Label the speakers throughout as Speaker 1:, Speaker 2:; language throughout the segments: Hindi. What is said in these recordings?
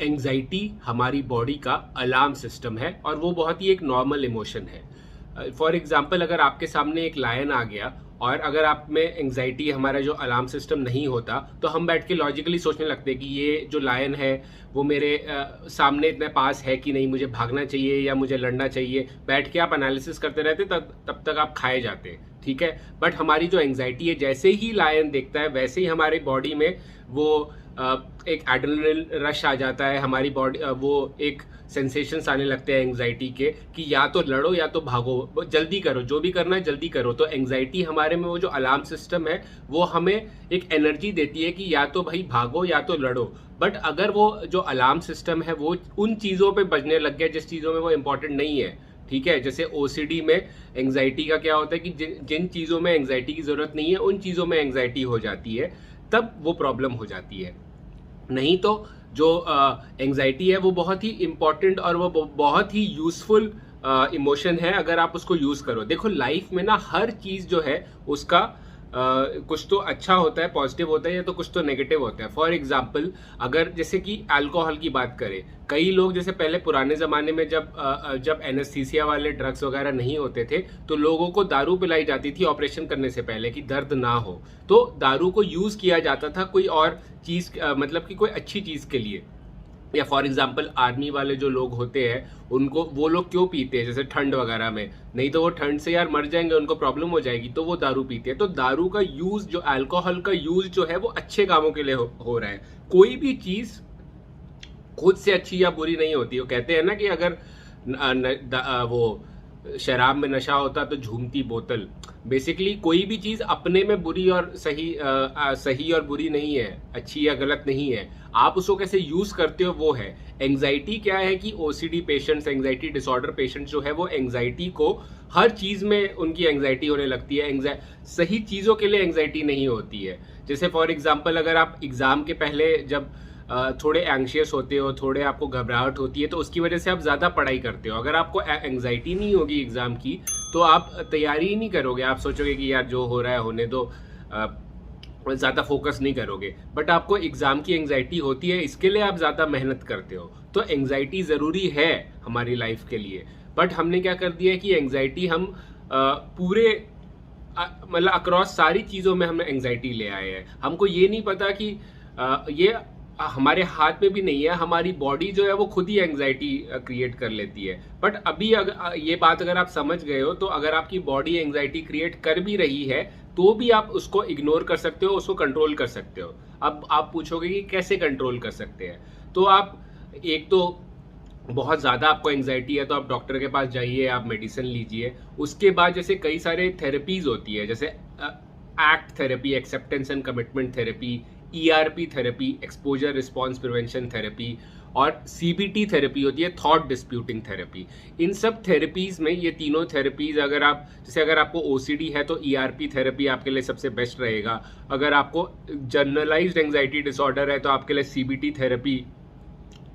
Speaker 1: एंजाइटी हमारी बॉडी का अलार्म सिस्टम है और वो बहुत ही एक नॉर्मल इमोशन है। फॉर एग्जाम्पल, अगर आपके सामने एक लायन आ गया और अगर आप में एंजाइटी, हमारा जो अलार्म सिस्टम नहीं होता, तो हम बैठ के लॉजिकली सोचने लगते हैं कि ये जो लायन है वो मेरे सामने इतने पास है कि नहीं, मुझे भागना चाहिए या मुझे लड़ना चाहिए। बैठ के आप एनालिसिस करते रहते तब तक आप खाए जाते हैं, ठीक है। बट हमारी जो एंजाइटी है, जैसे ही लायन देखता है वैसे ही हमारी बॉडी में वो एक एड्रेनलिन रश आ जाता है, हमारी बॉडी वो एक सेंसेशंस आने लगते हैं एंजाइटी के कि या तो लड़ो या तो भागो, जल्दी करो, जो भी करना है जल्दी करो। तो एंजाइटी हमारे में वो जो अलार्म सिस्टम है वो हमें एक एनर्जी देती है कि या तो भाई भागो या तो लड़ो। बट अगर वो जो अलार्म सिस्टम है वो उन चीज़ों पे बजने लग गया जिस चीज़ों में वो इंपॉर्टेंट नहीं है, ठीक है। जैसे ओसीडी में एंजाइटी का क्या होता है कि जिन चीज़ों में एंजाइटी की ज़रूरत नहीं है उन चीज़ों में एंजाइटी हो जाती है, तब वो प्रॉब्लम हो जाती है। नहीं तो जो एंजाइटी है वो बहुत ही इम्पॉर्टेंट और वो बहुत ही यूजफुल इमोशन है अगर आप उसको यूज़ करो। देखो, लाइफ में ना हर चीज़ जो है उसका कुछ तो अच्छा होता है, पॉजिटिव होता है, या तो कुछ तो नेगेटिव होता है। फॉर एग्जाम्पल, अगर जैसे कि अल्कोहल की बात करें, कई लोग जैसे पहले पुराने ज़माने में जब एनेस्थीसिया वाले ड्रग्स वगैरह नहीं होते थे तो लोगों को दारू पिलाई जाती थी ऑपरेशन करने से पहले कि दर्द ना हो। तो दारू को यूज़ किया जाता था कोई और चीज़, मतलब कि कोई अच्छी चीज़ के लिए। या फॉर एग्जाम्पल आर्मी वाले जो लोग होते हैं उनको, वो लोग क्यों पीते हैं, जैसे ठंड वगैरह में, नहीं तो वो ठंड से यार मर जाएंगे, उनको प्रॉब्लम हो जाएगी, तो वो दारू पीते हैं। तो दारू का यूज, जो अल्कोहल का यूज जो है वो अच्छे कामों के लिए हो रहा है। कोई भी चीज खुद से अच्छी या बुरी नहीं होती। वो कहते हैं ना कि अगर वो शराब में नशा होता तो झूमती बोतल। बेसिकली कोई भी चीज अपने में बुरी और सही और बुरी नहीं है, अच्छी या गलत नहीं है। आप उसको कैसे यूज करते हो वो है। एंजाइटी क्या है कि OCD patients, anxiety disorder patients जो है वो एंजाइटी को हर चीज में उनकी एंजाइटी होने लगती है। सही चीजों के लिए एंजाइटी नहीं होती है। जैसे फॉर एग्जाम्पल, अगर आप एग्जाम के पहले जब थोड़े एंग्शियस होते हो, थोड़े आपको घबराहट होती है, तो उसकी वजह से आप ज़्यादा पढ़ाई करते हो। अगर आपको एंग्जाइटी नहीं होगी एग्ज़ाम की तो आप तैयारी ही नहीं करोगे, आप सोचोगे कि यार जो हो रहा है होने दो, ज़्यादा फोकस नहीं करोगे। बट आपको एग्ज़ाम की एंग्जाइटी होती है, इसके लिए आप ज़्यादा मेहनत करते हो। तो एंग्जाइटी ज़रूरी है हमारी लाइफ के लिए। बट हमने क्या कर दिया है कि एंग्जाइटी हम पूरे मतलब अक्रॉस सारी चीज़ों में हम एंग्जाइटी ले आए हैं। हमको ये नहीं पता कि ये हमारे हाथ में भी नहीं है, हमारी बॉडी जो है वो खुद ही एंग्जाइटी क्रिएट कर लेती है। बट अभी अगर ये बात अगर आप समझ गए हो, तो अगर आपकी बॉडी एंग्जाइटी क्रिएट कर भी रही है तो भी आप उसको इग्नोर कर सकते हो, उसको कंट्रोल कर सकते हो। अब आप पूछोगे कि कैसे कंट्रोल कर सकते हैं, तो आप एक तो बहुत ज़्यादा आपको एंग्जाइटी है तो आप डॉक्टर के पास जाइए, आप मेडिसिन लीजिए। उसके बाद जैसे कई सारे थेरेपीज होती है, जैसे act therapy, acceptance and commitment therapy, ERP therapy, exposure response prevention therapy, और सीबीटी थेरेपी होती है, थॉट डिस्प्यूटिंग थेरेपी। इन सब थेरेपीज में ये तीनों थेरेपीज, अगर आपको ओसीडी है तो ईआरपी थेरेपी आपके लिए सबसे बेस्ट रहेगा। अगर आपको जनरलाइज्ड एंजाइटी डिसऑर्डर है तो आपके लिए सीबीटी थेरेपी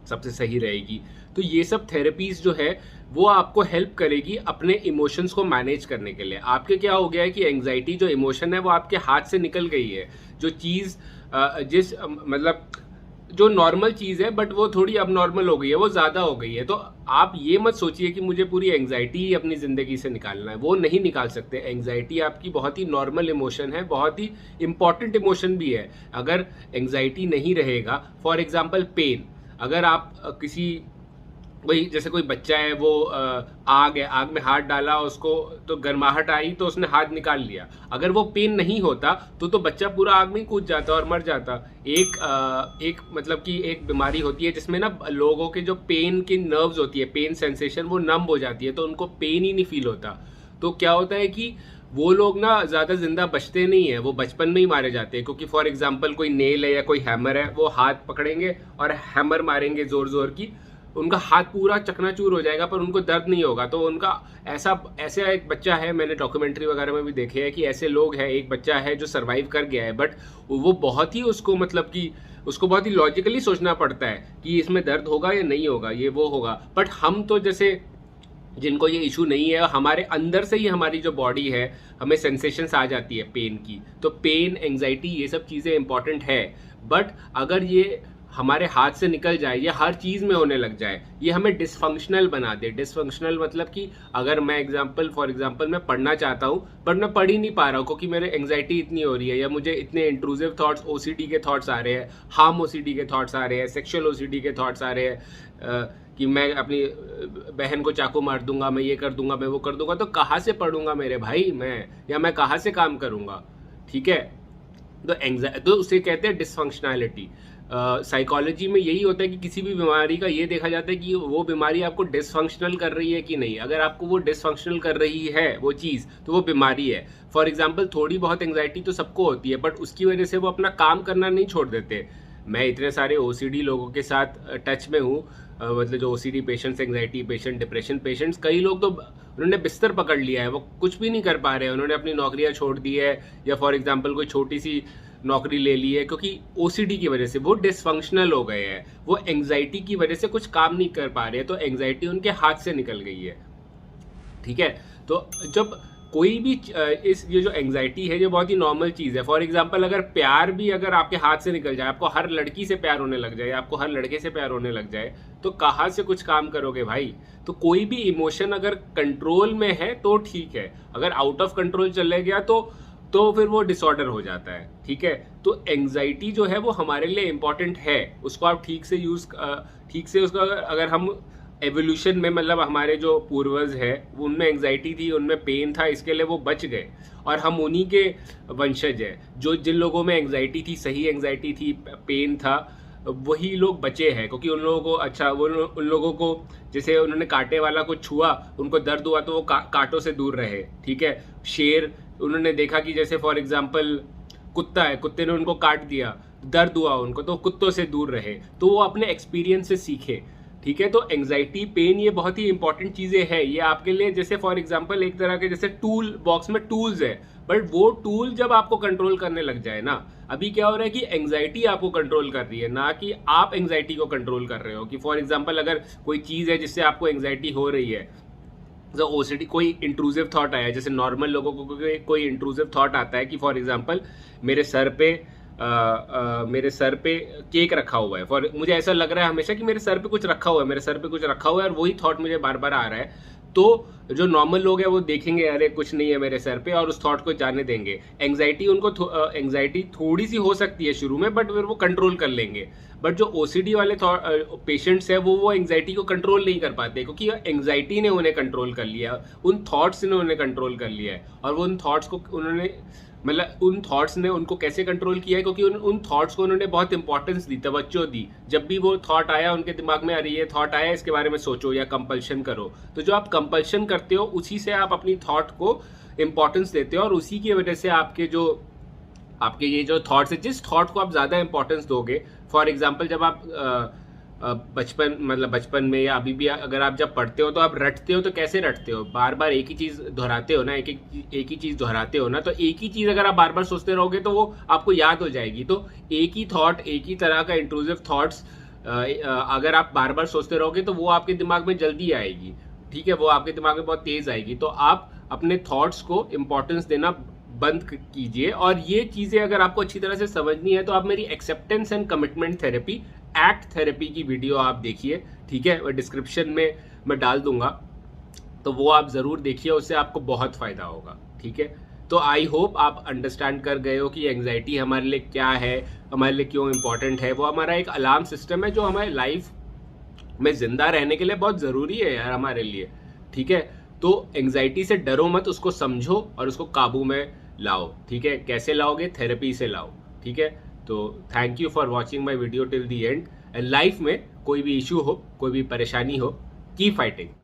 Speaker 1: सबसे सही रहेगी। तो ये सब थेरेपीज जो है वो आपको हेल्प करेगी अपने इमोशंस को मैनेज करने के लिए। आपके क्या हो गया है कि एंग्जाइटी जो इमोशन है वो आपके हाथ से निकल गई है। जो चीज़ मतलब जो नॉर्मल चीज़ है बट वो थोड़ी अब नॉर्मल हो गई है, वो ज़्यादा हो गई है। तो आप ये मत सोचिए कि मुझे पूरी एंग्जाइटी ही अपनी ज़िंदगी से निकालना है, वो नहीं निकाल सकते। एंग्जाइटी आपकी बहुत ही नॉर्मल इमोशन है, बहुत ही इंपॉर्टेंट इमोशन भी है। अगर एंग्जाइटी नहीं रहेगा, फॉर एग्जाम्पल पेन, अगर आप किसी वही जैसे कोई बच्चा है वो आग है, आग में हाथ डाला, उसको तो गर्माहट आई तो उसने हाथ निकाल लिया। अगर वो पेन नहीं होता तो बच्चा पूरा आग में ही कूद जाता और मर जाता। एक मतलब कि एक बीमारी होती है जिसमें ना लोगों के जो पेन की नर्व्स होती है, पेन सेंसेशन, वो नम हो जाती है, तो उनको पेन ही नहीं फील होता। तो क्या होता है कि वो लोग ना ज़्यादा जिंदा बचते नहीं है, वो बचपन में ही मारे जाते हैं। क्योंकि फॉर एग्जाम्पल कोई नेल है या कोई हैमर है, वो हाथ पकड़ेंगे और हैमर मारेंगे जोर जोर की, उनका हाथ पूरा चकनाचूर हो जाएगा पर उनको दर्द नहीं होगा। तो उनका ऐसा एक बच्चा है, मैंने डॉक्यूमेंट्री वगैरह में भी देखे हैं कि ऐसे लोग हैं, एक बच्चा है जो सरवाइव कर गया है, बट वो बहुत ही उसको मतलब कि उसको बहुत ही लॉजिकली सोचना पड़ता है कि इसमें दर्द होगा या नहीं होगा, ये वो होगा। बट हम तो जैसे जिनको ये इशू नहीं है, हमारे अंदर से ही हमारी जो बॉडी है, हमें सेंसेशंस आ जाती है पेन की। तो पेन, एंग्जाइटी, ये सब चीज़ें इंपॉर्टेंट है। बट अगर ये हमारे हाथ से निकल जाए या हर चीज़ में होने लग जाए, ये हमें डिसफंक्शनल बना दे। डिसफंक्शनल मतलब कि अगर मैं फॉर एग्जांपल मैं पढ़ना चाहता हूँ बट मैं पढ़ ही नहीं पा रहा हूँ क्योंकि मेरे एंग्जाइटी इतनी हो रही है, या मुझे इतने इंट्रूसिव थॉट्स, ओसीडी के थॉट्स आ रहे हैं, हार्म ओसीडी के थॉट्स आ रहे हैं, सेक्सुअल ओसीडी के थॉट्स आ रहे हैं कि मैं अपनी बहन को चाकू मार दूंगा, मैं ये कर दूंगा, मैं वो कर दूंगा, तो कहाँ से पढ़ूंगा मेरे भाई मैं, या मैं कहाँ से काम करूंगा? ठीक है, तो उसे कहते हैं डिसफंक्शनैलिटी। साइकोलॉजी में यही होता है कि किसी भी बीमारी का ये देखा जाता है कि वो बीमारी आपको डिसफंक्शनल कर रही है कि नहीं। अगर आपको वो डिसफंक्शनल कर रही है वो चीज़, तो वो बीमारी है। फॉर एग्जाम्पल थोड़ी बहुत एंग्जाइटी तो सबको होती है, बट उसकी वजह से वो अपना काम करना नहीं छोड़ देते। मैं इतने सारे ओसीडी लोगों के साथ टच में हूँ, मतलब जो OCD patients, anxiety patient, depression patients, कई लोग तो उन्होंने बिस्तर पकड़ लिया है, वो कुछ भी नहीं कर पा रहे हैं, उन्होंने अपनी नौकरियां छोड़ दी है, या फॉर एग्जांपल कोई छोटी सी नौकरी ले ली है क्योंकि ओसीडी की वजह से वो डिसफंक्शनल हो गए हैं, वो एंग्जाइटी की वजह से कुछ काम नहीं कर पा रहे हैं, तो एंग्जाइटी उनके हाथ से निकल गई है। ठीक है, तो जब कोई भी ये जो एंग्जाइटी है, ये बहुत ही नॉर्मल चीज़ है। फॉर एग्जांपल अगर प्यार भी अगर आपके हाथ से निकल जाए, आपको हर लड़की से प्यार होने लग जाए, आपको हर लड़के से प्यार होने लग जाए, तो कहाँ से कुछ काम करोगे भाई? तो कोई भी इमोशन अगर कंट्रोल में है तो ठीक है, अगर आउट ऑफ कंट्रोल चले गया तो फिर वो डिसऑर्डर हो जाता है। ठीक है, तो एंग्जाइटी जो है वो हमारे लिए इंपॉर्टेंट है, उसको आप ठीक से उसको अगर हम एवोल्यूशन में, मतलब हमारे जो पूर्वज है उनमें एंग्जाइटी थी, उनमें पेन था, इसके लिए वो बच गए, और हम उन्हीं के वंशज है। जिन लोगों में एंग्जाइटी थी, सही एंग्जाइटी थी, पेन था, वही लोग बचे हैं, क्योंकि उन लोगों को उन लोगों को जैसे उन्होंने कांटे वाला को छुआ, उनको दर्द हुआ तो वो कांटों से दूर रहे। ठीक है, शेर, उन्होंने देखा कि जैसे फॉर एग्जाम्पल कुत्ता है, कुत्ते ने उनको काट दिया, दर्द हुआ उनको, तो कुत्तों से दूर रहे, तो वो अपने एक्सपीरियंस से सीखे। ठीक है, तो एंग्जाइटी, पेन, ये बहुत ही इंपॉर्टेंट चीजें हैं, ये आपके लिए जैसे फॉर एग्जांपल एक तरह के जैसे टूल बॉक्स में टूल्स है, बट वो टूल जब आपको कंट्रोल करने लग जाए ना, अभी क्या हो रहा है कि एंग्जाइटी आपको कंट्रोल कर रही है, ना कि आप एंग्जाइटी को कंट्रोल कर रहे हो। कि फॉर एग्जांपल अगर कोई चीज है जिससे आपको एंग्जाइटी हो रही है, जो ओसीडी, कोई इंट्रूसिव थॉट आया, जैसे नॉर्मल लोगों को कोई इंट्रूसिव थॉट आता है कि फॉर एग्जांपल मेरे सर पे केक रखा हुआ है, फॉर मुझे ऐसा लग रहा है हमेशा कि मेरे सर पे कुछ रखा हुआ है, मेरे सर पे कुछ रखा हुआ है, और वही थॉट मुझे बार बार आ रहा है। तो जो नॉर्मल लोग हैं वो देखेंगे अरे कुछ नहीं है मेरे सर पे, और उस थॉट को जाने देंगे। एंग्जाइटी थोड़ी सी हो सकती है शुरू में, बट फिर वो कंट्रोल कर लेंगे। बट जो ओसीडी वाले पेशेंट्स हैं वो एंग्जाइटी को कंट्रोल नहीं कर पाते, क्योंकि एंग्जाइटी ने उन्हें कंट्रोल कर लिया, उन थॉट्स ने उन्हें कंट्रोल कर लिया है। और वो उन थॉट्स को उन थॉट्स ने उनको कैसे कंट्रोल किया है, क्योंकि उन थॉट्स को उन्होंने बहुत इंपॉर्टेंस दी, तवज्जो दी। जब भी वो थॉट आया उनके दिमाग में, अरे ये थॉट आया, इसके बारे में सोचो, या कंपल्शन करो। तो जो आप कंपल्शन करते हो उसी से आप अपनी थॉट को इंपॉर्टेंस देते हो, और उसी की वजह से आपके ये जो थॉट्स है, जिस थॉट को आप ज्यादा इंपॉर्टेंस दोगे, फॉर एग्जाम्पल जब आप बचपन में या अभी भी अगर आप जब पढ़ते हो तो आप रटते हो, तो कैसे रटते हो? बार बार एक ही चीज दोहराते हो ना, एक ही चीज दोहराते हो ना, तो एक ही चीज अगर आप बार बार सोचते रहोगे तो वो आपको याद हो जाएगी। तो एक ही थॉट, एक ही तरह का इंट्रूसिव थॉट्स अगर आप बार बार सोचते रहोगे तो वो आपके दिमाग में जल्दी आएगी। ठीक है, वो आपके दिमाग में बहुत तेज आएगी। तो आप अपने थॉट्स को इंपॉर्टेंस देना बंद कीजिए। और ये चीजें अगर आपको अच्छी तरह से समझनी है तो आप मेरी acceptance and commitment therapy, act therapy की वीडियो आप देखिए। ठीक है, वो डिस्क्रिप्शन में मैं डाल दूंगा, तो वो आप जरूर देखिए, उससे आपको बहुत फायदा होगा। ठीक है, तो आई होप आप अंडरस्टैंड कर गए हो कि एंग्जाइटी हमारे लिए क्या है, हमारे लिए क्यों इंपॉर्टेंट है। वो हमारा एक अलार्म सिस्टम है जो हमारे लाइफ में जिंदा रहने के लिए बहुत जरूरी है यार हमारे लिए। ठीक है, तो एंग्जाइटी से डरो मत, उसको समझो और उसको काबू में लाओ। ठीक है, कैसे लाओगे? थेरेपी से लाओ। ठीक है, तो thank you for watching my video till the and. And life में कोई भी इशू हो, कोई भी परेशानी हो, कीप फाइटिंग।